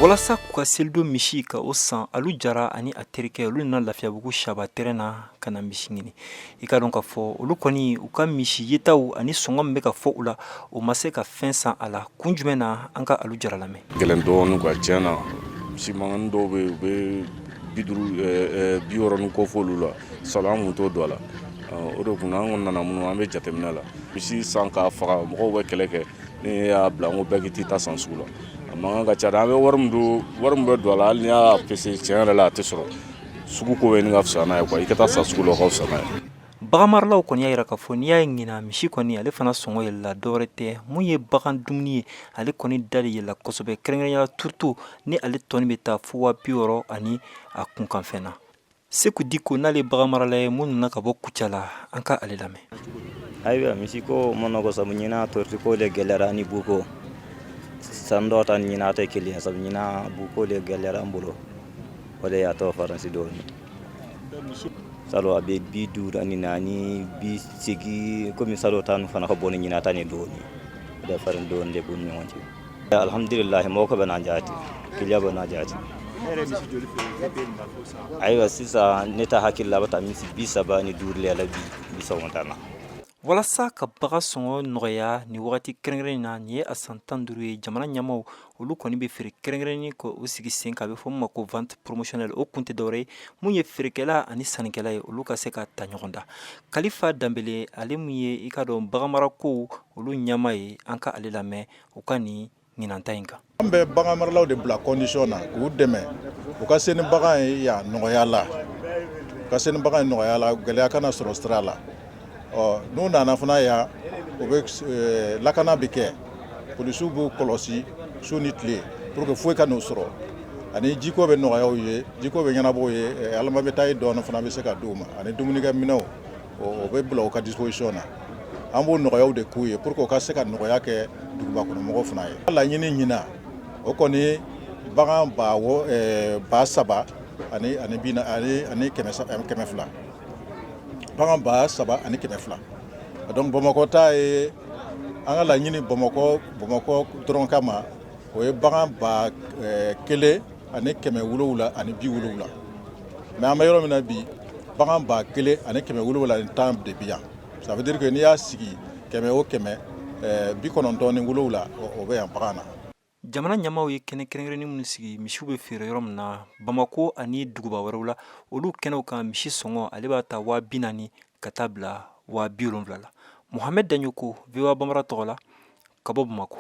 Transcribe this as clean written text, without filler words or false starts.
walasa k'u ka selido misi ka o san alu jara ani a terikɛ olu nana lafiyabugu saba tɛrɛn na ka na misi ɲini i ka dɔn k'a fɔ olu kɔni u ka misi yetaw ani sɔngɔ min bɛ ka fɔ u la o ma se ka fɛn san a la kun jumɛn na an ka alu jara lamɛn. Gɛlɛn dɔɔnin quoi tiɲɛ na misi mankan dɔw bɛ yen u bɛ 60 ko fɔ olu la salon an kun t'o dɔn a la o de kun an nana minnu an bɛ jateminɛ la misi san k'a faga mɔgɔw bɛ kɛlɛ kɛ ni y'a bila n ko bɛɛ k'i t'i ta san sugu la a mankan ka ca an bɛ wari min bɛ don a la hali ni y'a pese tiɲɛ yɛrɛ la a tɛ sɔrɔ sugu ko bɛ nin ka fisa n'a ye quoi i ka taa san sugu la o ka fisa n'a ye. Bagan maralaw kɔni y'a yira k'a fɔ n'i y'a ɲina misi kɔni ale fana sɔngɔ yɛlɛla dɔwɛrɛ tɛ mun ye bagan dumuni ye ale kɔni da de yɛlɛla kosɛbɛ kɛrɛnkɛrɛnnenya turutu ni ale tɔni bɛ taa fo 60 ani a kunkanfɛn na. Seku Diko n'ale bagan marala ye mun nana ka bɔ Kucala la an ka ale lamɛn. Ayiwa misi ko ma nɔgɔ sabu ɲina torti ko le gɛlɛyara ni buko san dɔ ta ɲina tɛ kelen sabu ɲina buko le gɛlɛyara an bolo o de y'a tɔ faransi dɔɔni salo a bɛ 54 komi salo ta nu fana ka bɔ ni ɲina ta ni dɔɔni o de farin dɔɔni de b'u ni ɲɔgɔn cɛ alhamdulillah mɔgɔ bɛ na jaati kiliya bɛ na jaati ayiwa sisan ne ta hakili la a bɛ taa misi 35 le la bi sɔgɔmata na. Walasa ka bagan sɔngɔ nɔgɔya ni wagati kɛrɛnkɛrɛnnen na nin ye a san 15 ye jamana ɲɛmaw olu kɔni bɛ feere kɛrɛnkɛrɛnnen ko o sigi sen kan a bɛ fɔ min ma ko vente promotionnelle o kun tɛ dɔwɛrɛ ye mun ye feerekɛla ani sannikɛla ye olu ka se ka ta ɲɔgɔn da. Kalifa Danbele ale mun ye i ka dɔn bagan marako olu ɲɛma ye an ka ale lamɛn u ka nin ɲinanta in kan. An bɛ bagan maralaw de bila condition na k'u dɛmɛ u ka se ni bagan ye yan nɔgɔya la u ka se ni bagan ye nɔgɔya la gɛlɛya kana sɔrɔ sira la. N'u nana fana yan o bɛ lakana bɛ kɛ polisiw b'u kɔlɔsi su ni tile pour que foyi ka n'u sɔrɔ ani jiko bɛ nɔgɔya u ye jiko bɛ ɲɛnabɔ u ye alama bɛ taa dɔɔnin fana bɛ se ka d'u ma ani dumunikɛ minɛw o bɛ bila u ka disposition na an b'o nɔgɔyaw de k'u ye pour que u ka se ka nɔgɔya kɛ dugubakɔnɔmɔgɔw fana ye. Laɲini ɲina o kɔni bagan ba 3 ani 200 bagan ba 3 ani 200 donc Bamakɔ ta ye an ka laɲini Bamakɔ dɔrɔn kama o ye bagan ba 1 ani 700 ani 70 mais an bɛ yɔrɔ min na bi bagan ba 1 ani 770 ani 10 de bi yan ça veut dire que n'i y'a sigi 100 o 100 97 ni 7 o bɛ yan bagan na. Jamana ɲɛmaw ye kɛnɛ kɛrɛnkɛrɛnnen minnu sigi misiw bɛ feere yɔrɔ min na Bamako ani duguba wɛrɛw la olu kɛnɛw kan misi sɔngɔ ale b'a ta 40,000 ka taa bila 70,000 la. Mohamed Daɲoko VOA Bambara tɔgɔ la ka bɔ Bamako.